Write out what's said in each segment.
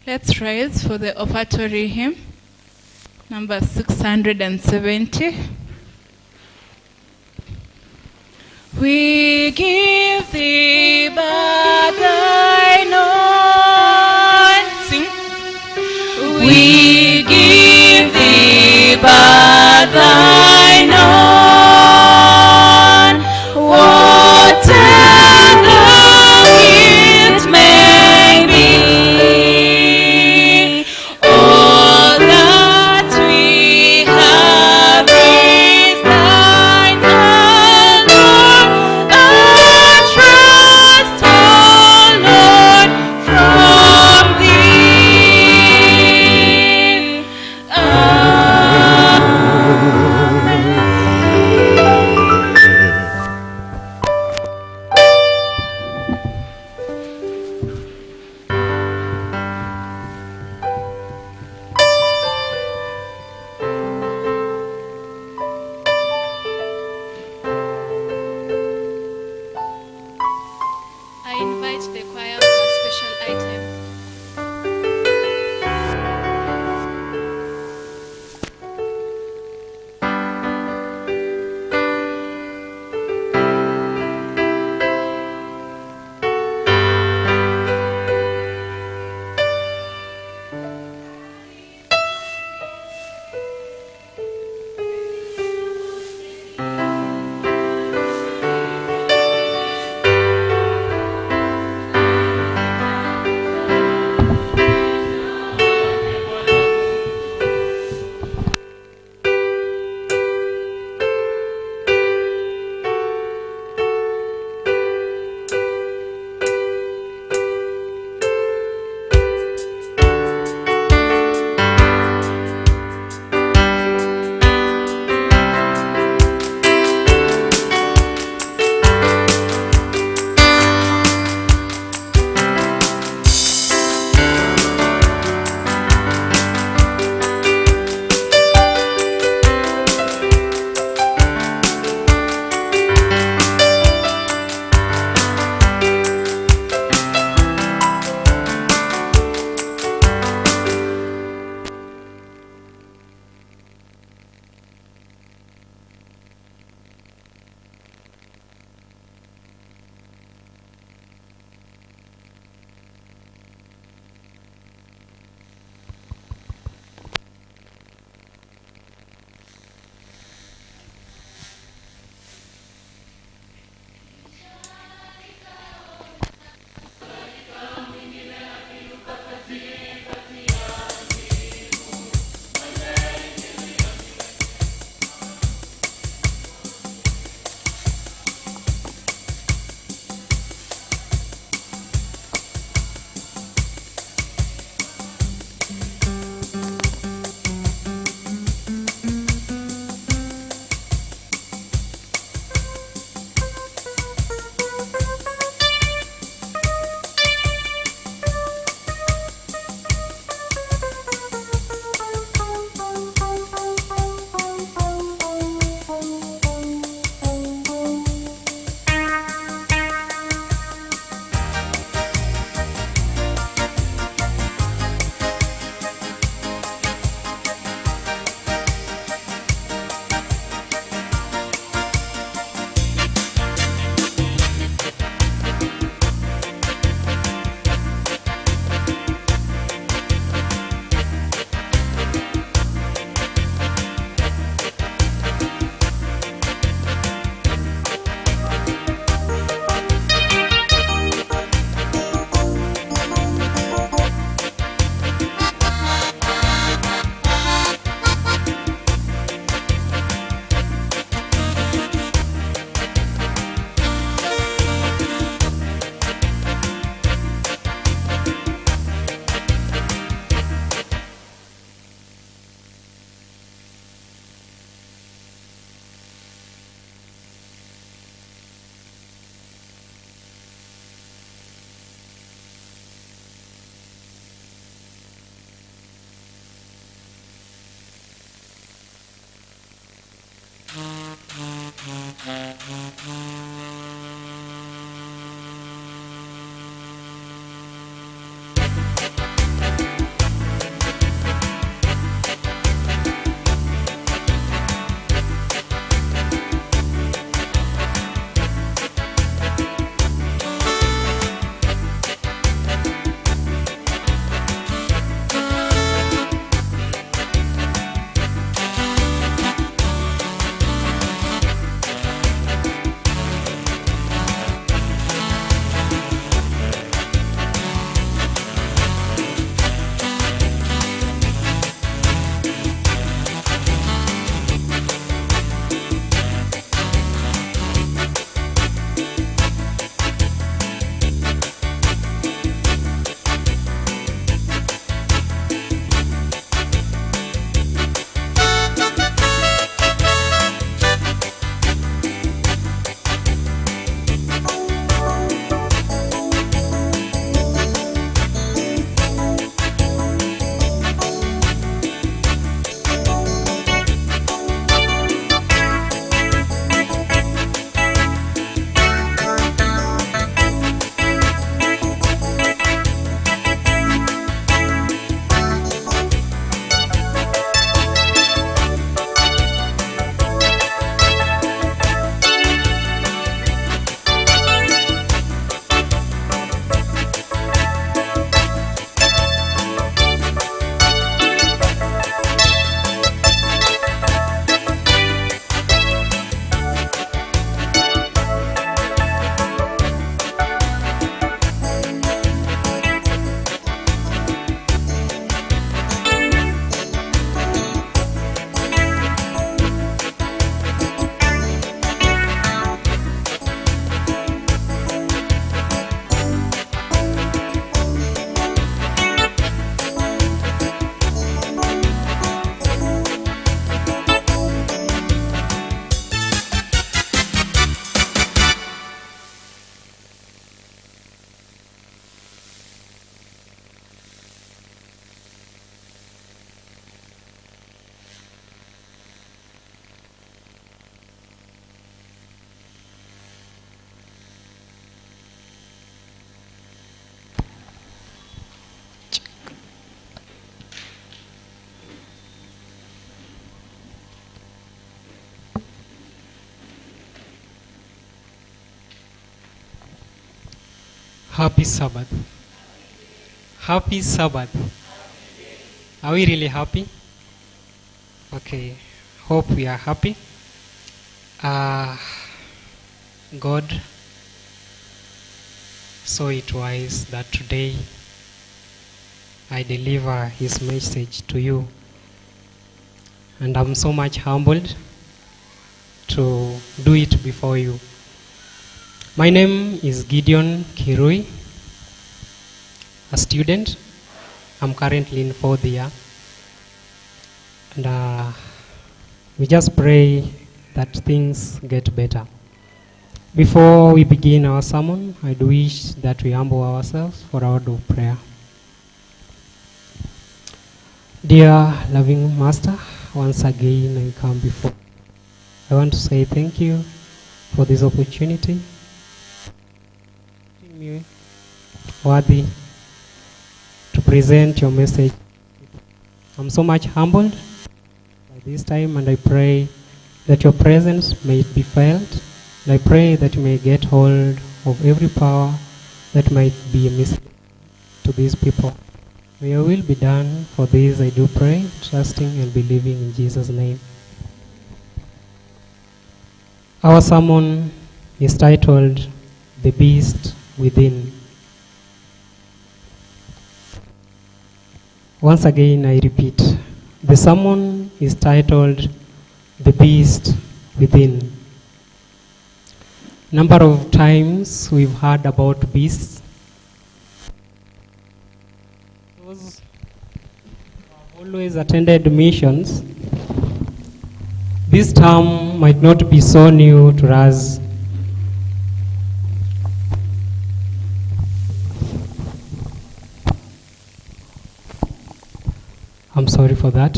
Let's rise for the offertory hymn, number 670. We give thee but thine own. Sing. We give thee but thine own. Whatever it may be, all that we have is thine alone. Our trust, O Lord, from thee. I invite the choir for a special item. Happy Sabbath. Happy Sabbath. Are we really happy? Okay. Hope we are happy. God saw it wise that today I deliver his message to you. And I'm so much humbled to do it before you. My name is Gideon Kirui, a student. I'm currently in 4th year. And we just pray that things get better. Before we begin our sermon, I do wish that we humble ourselves for our word of prayer. Dear loving Master, once again I come before. I want to say thank you for this opportunity. Worthy to present your message. I'm so much humbled by this time, and I pray that your presence may be felt. And I pray that you may get hold of every power that might be amiss to these people. May your will be done. For this I do pray, trusting and believing in Jesus' name. Our sermon is titled, The Beast Within. Once again, I repeat, the sermon is titled, The Beast Within. Number of times we've heard about beasts. Those who have always attended missions, this term might not be so new to us. I'm sorry for that.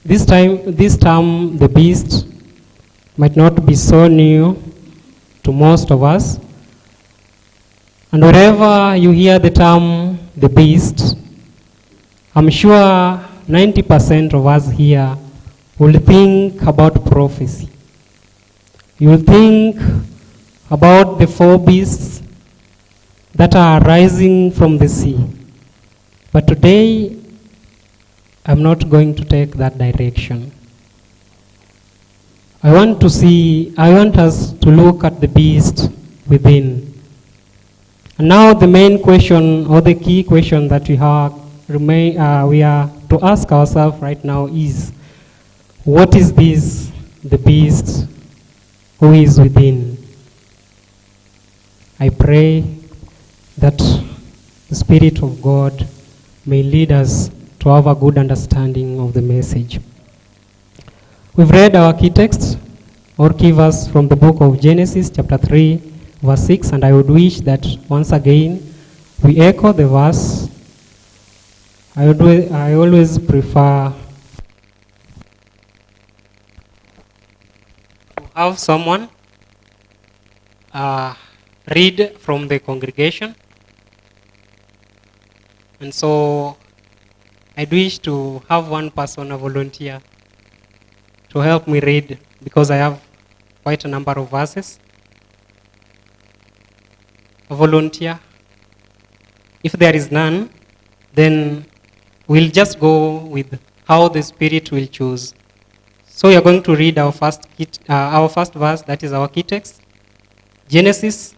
This term, the beast, might not be so new to most of us. And wherever you hear the term, the beast, I'm sure 90% of us here will think about prophecy. You will think about the 4 beasts that are rising from the sea. But today, I'm not going to take that direction. I want us to look at the beast within. And now the main question, or the key question that we are to ask ourselves right now is, what is this, the beast who is within? I pray that the Spirit of God may lead us to have a good understanding of the message. We've read our key text or key verse from the book of Genesis chapter 3 verse 6, and I would wish that once again we echo the verse. I always prefer to have someone read from the congregation, and so I'd wish to have one person, a volunteer, to help me read, because I have quite a number of verses. A volunteer. If there is none, then we'll just go with how the Spirit will choose. So we are going to read our first verse, that is our key text. Genesis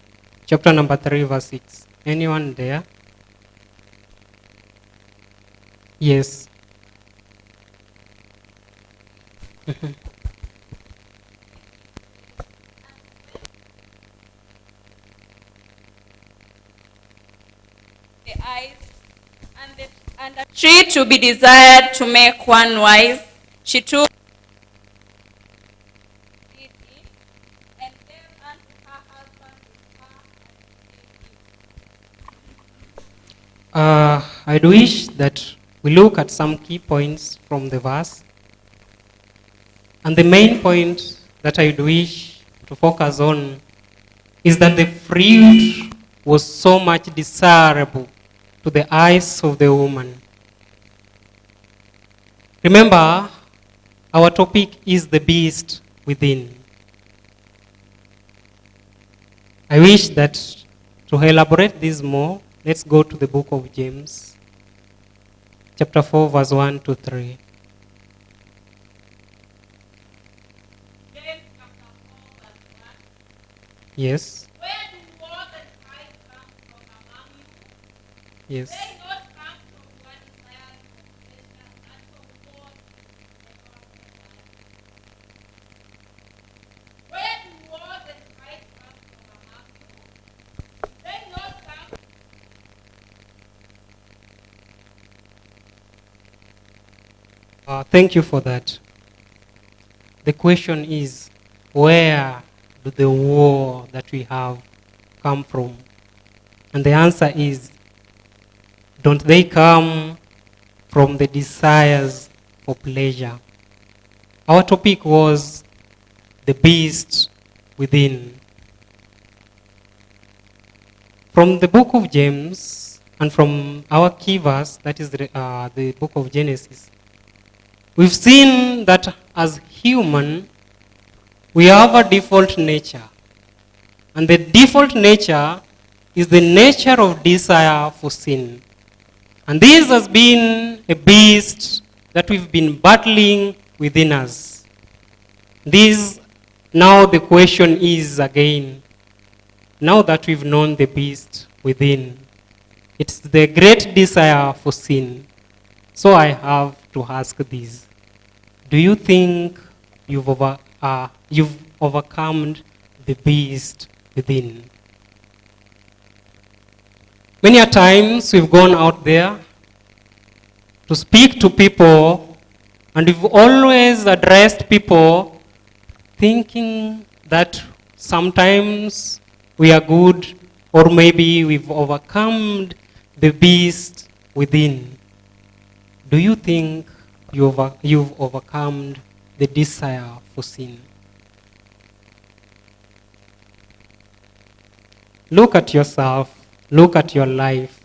chapter number 3 verse 6. Anyone there? Yes. The eyes and the tree to be desired to make one wise. She took it and gave unto her husband with her. I'd wish that we look at some key points from the verse. And the main point that I'd wish to focus on is that the fruit was so much desirable to the eyes of the woman. Remember, our topic is the beast within. I wish that To elaborate this more, let's go to the book of James, chapter 4, verse 1 to 3. James chapter 4, verse 1. Yes, Where do wars and strife come from among you? yes. They not come from one desire of pleasure, but from God the Father. Where do wars and strife come from among you? They not come. Thank you for that. The question is, where do the war that we have come from? And the answer is, don't they come from the desires for pleasure? Our topic was the beast within. From the book of James and from our key verse, that is the book of Genesis, we've seen that as human, we have a default nature. And the default nature is the nature of desire for sin. And this has been a beast that we've been battling within us. Now the question is again, now that we've known the beast within, it's the great desire for sin. So I have to ask this. Do you think you've overcome the beast within? Many a times we've gone out there to speak to people, and we've always addressed people thinking that sometimes we are good, or maybe we've overcome the beast within. Do you think you've overcome the desire for sin? Look at yourself. Look at your life.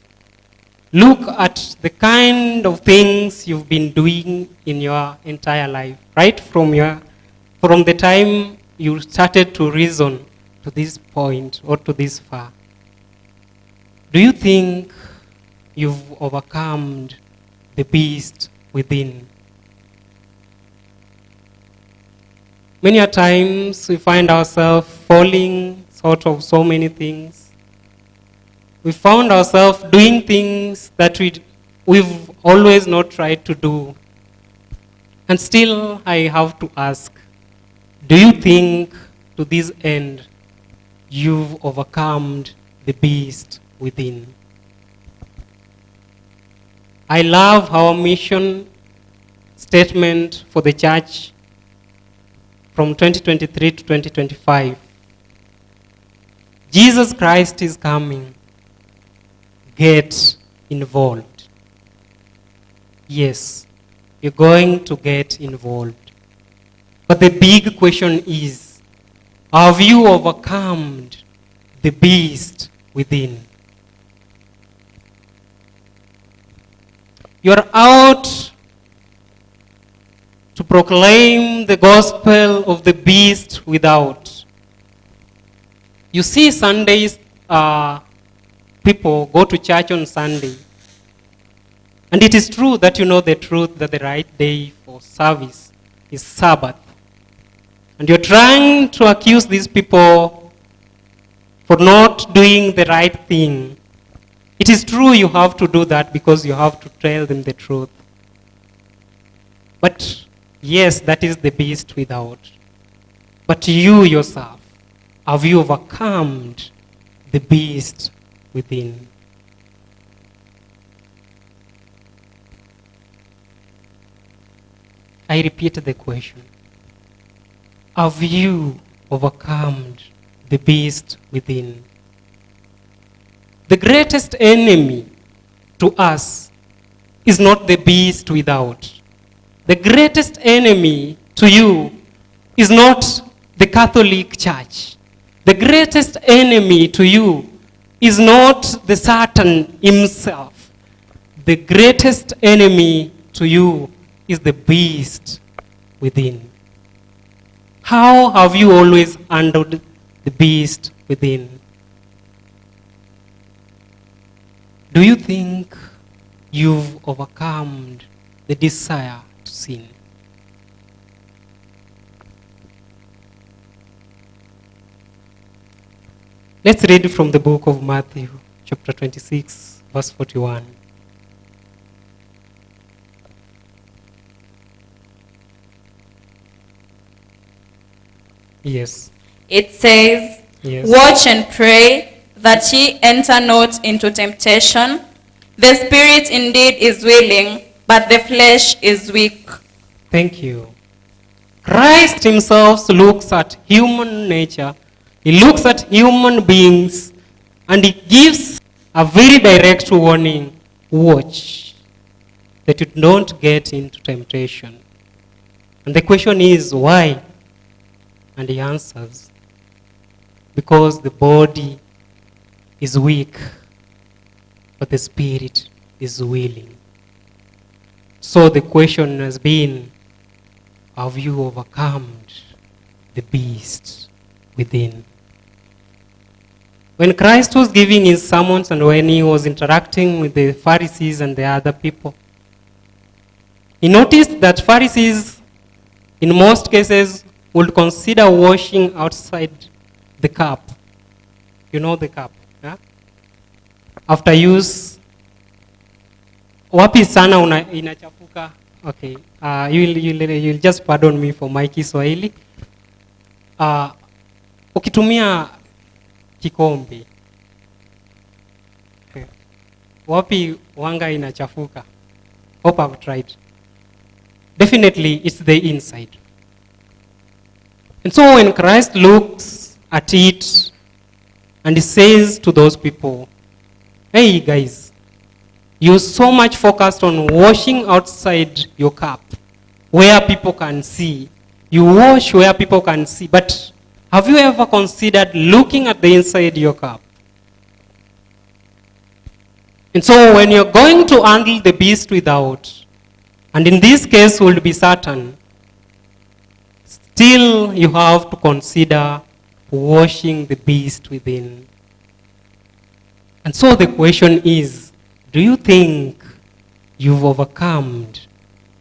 Look at the kind of things you've been doing in your entire life, right from the time you started to reason to this point or to this far. Do you think you've overcome the beast within? Many a times we find ourselves falling short of so many things. We found ourselves doing things that we've always not tried to do. And still I have to ask, do you think to this end you've overcome the beast within? I love our mission statement for the church from 2023 to 2025. Jesus Christ is coming. Get involved. Yes, you're going to get involved. But the big question is, have you overcome the beast within? You're out to proclaim the gospel of the beast without. You see Sundays, people go to church on Sunday. And it is true that you know the truth that the right day for service is Sabbath. And you're trying to accuse these people for not doing the right thing. It is true you have to do that because you have to tell them the truth. But yes, that is the beast without. But you yourself, have you overcome the beast within? I repeat the question. Have you overcome the beast within? The greatest enemy to us is not the beast without. The greatest enemy to you is not the Catholic Church. The greatest enemy to you is not the Satan himself. The greatest enemy to you is the beast within. How have you always handled the beast within? Do you think you've overcome the desire to sin? Let's read from the book of Matthew, chapter 26, verse 41. Yes. It says, Yes. Watch and pray that ye enter not into temptation. The spirit indeed is willing, but the flesh is weak. Thank you. Christ himself looks at human nature. He looks at human beings and he gives a very direct warning. Watch that you don't get into temptation. And the question is, why? And he answers, because the body is weak, but the spirit is willing. So the question has been, have you overcome the beast within? When Christ was giving his sermons and when he was interacting with the Pharisees and the other people, he noticed that Pharisees, in most cases, would consider washing outside the cup. You know the cup, yeah? After use, wapi sana inachafuka? Okay, you'll just pardon me for my Kiswahili. Ukitumia kikombe, okay, wapi wanga inachafuka? Hope I've tried. Definitely, it's the inside. And so when Christ looks at it and he says to those people, hey guys, you're so much focused on washing outside your cup where people can see. You wash where people can see, but have you ever considered looking at the inside your cup? And so when you're going to handle the beast without, and in this case will be Satan, still you have to consider washing the beast within. And so the question is, do you think you've overcome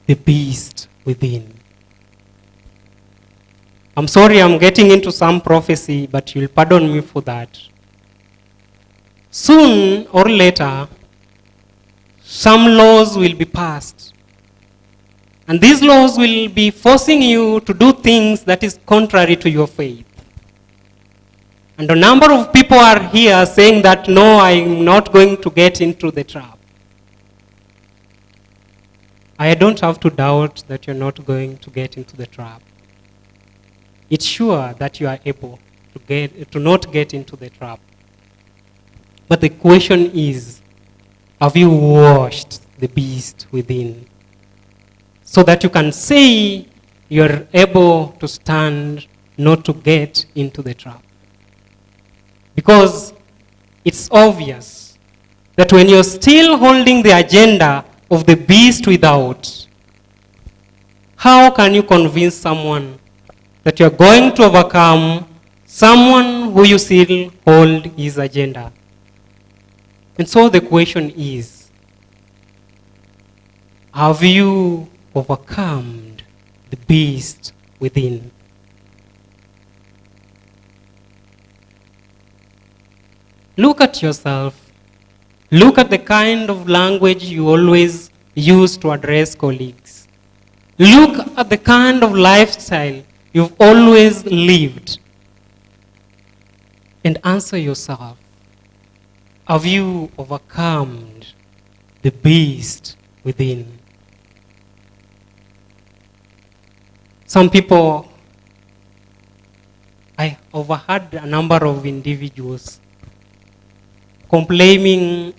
the beast within? I'm sorry I'm getting into some prophecy, but you'll pardon me for that. Soon or later, some laws will be passed. And these laws will be forcing you to do things that is contrary to your faith. And a number of people are here saying that, no, I'm not going to get into the trap. I don't have to doubt that you're not going to get into the trap. It's sure that you are able to not get into the trap. But the question is, have you washed the beast within? So that you can say you're able to stand, not to get into the trap. Because it's obvious that when you're still holding the agenda of the beast without, how can you convince someone that you're going to overcome someone who you still hold his agenda? And so the question is, have you overcome the beast within? Look at yourself. Look at the kind of language you always use to address colleagues. Look at the kind of lifestyle you've always lived. And answer yourself, have you overcome the beast within? Some people, I overheard a number of individuals complaining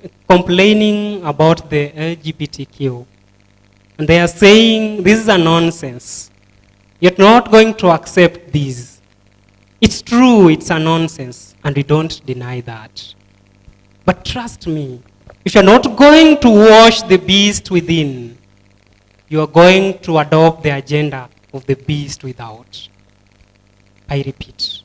about the LGBTQ. And they are saying, this is a nonsense. You're not going to accept this. It's true, it's a nonsense, and we don't deny that. But trust me, if you're not going to wash the beast within, you are going to adopt the agenda of the beast without. I repeat,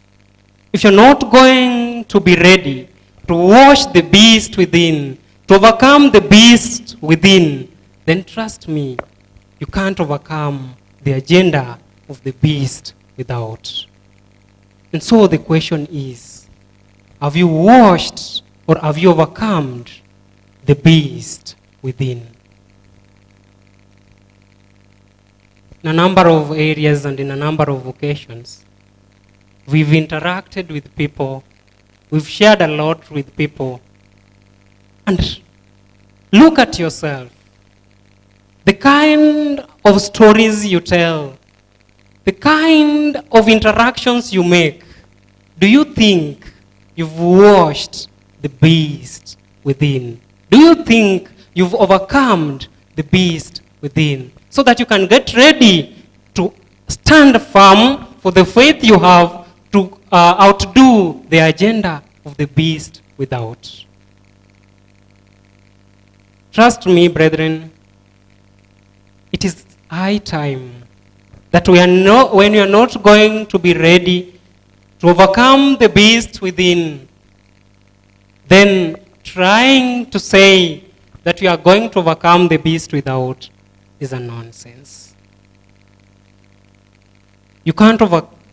if you're not going to be ready to wash the beast within, to overcome the beast within, then trust me, you can't overcome the agenda of the beast without. And so the question is, have you washed or have you overcome the beast within? In a number of areas and in a number of occasions, we've interacted with people, we've shared a lot with people, and look at yourself. The kind of stories you tell, the kind of interactions you make, do you think you've washed the beast within? Do you think you've overcome the beast within? So that you can get ready to stand firm for the faith you have to outdo the agenda of the beast without. Trust me, brethren, it is high time that when we are not going to be ready to overcome the beast within, then trying to say that we are going to overcome the beast without is a nonsense. You can't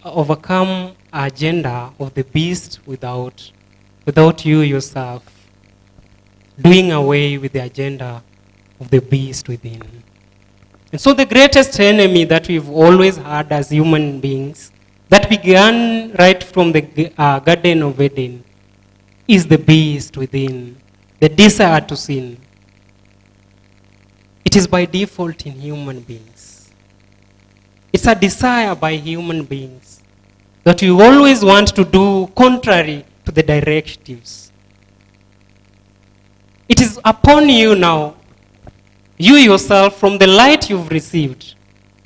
overcome the agenda of the beast without you yourself doing away with the agenda of the beast within. And so the greatest enemy that we've always had as human beings, that began right from the Garden of Eden, is the beast within, the desire to sin. It is by default in human beings. It's a desire by human beings that you always want to do contrary to the directives. It is upon you now, you yourself, from the light you've received,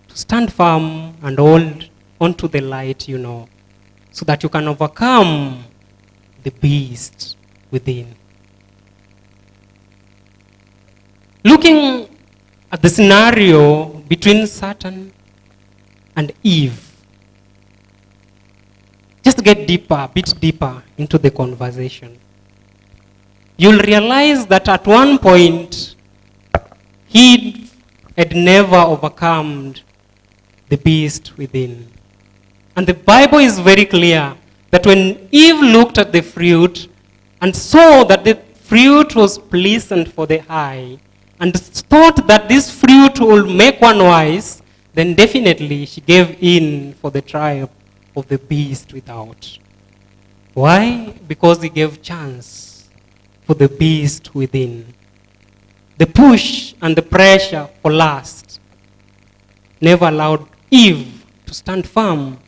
to stand firm and hold onto the light you know, so that you can overcome the beast within. Looking at the scenario between Satan and Eve, just get deeper, a bit deeper into the conversation. You'll realize that at one point, he had never overcome the beast within. And the Bible is very clear that when Eve looked at the fruit and saw that the fruit was pleasant for the eye, and thought that this fruit will make one wise, then definitely she gave in for the trial of the beast without. Why? Because he gave chance for the beast within. The push and the pressure for lust never allowed Eve to stand firm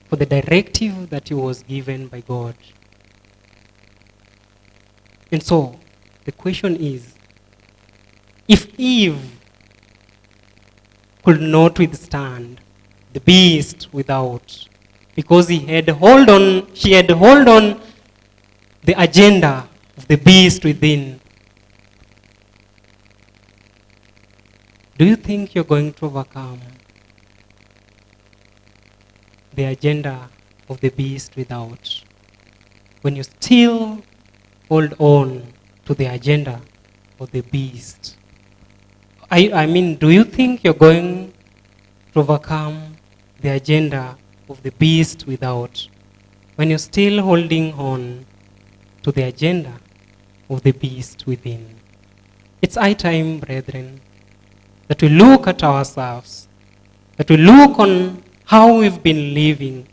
for the directive that he was given by God. And so, the question is, if Eve could not withstand the beast without, because she had hold on the agenda of the beast within, do you think you're going to overcome the agenda of the beast without, when you still hold on to the agenda of the beast? I mean, do you think you're going to overcome the agenda of the beast without, when you're still holding on to the agenda of the beast within? It's high time, brethren, that we look at ourselves, that we look on how we've been living,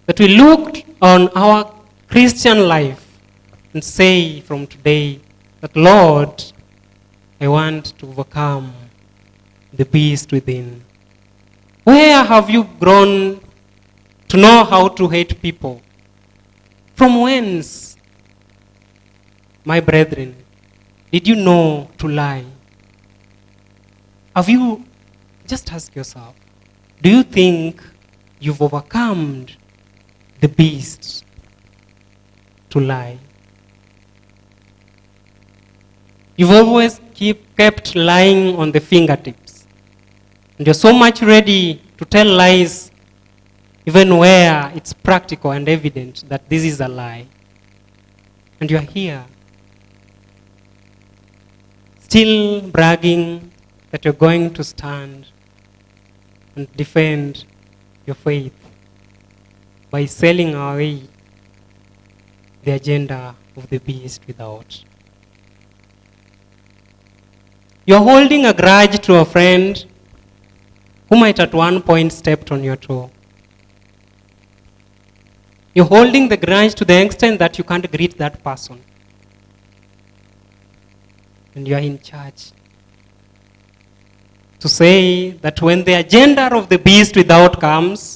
that we look on our Christian life and say from today that, Lord, I want to overcome the beast within. Where have you grown to know how to hate people? From whence, my brethren, did you know to lie? Have you, just ask yourself, do you think you've overcome the beast to lie? You've always kept lying on the fingertips. And you're so much ready to tell lies, even where it's practical and evident that this is a lie. And you're here still bragging that you're going to stand and defend your faith by selling away the agenda of the beast without. You're holding a grudge to a friend who might at one point stepped on your toe. You're holding the grudge to the extent that you can't greet that person. And you're in charge to say that when the agenda of the beast without comes,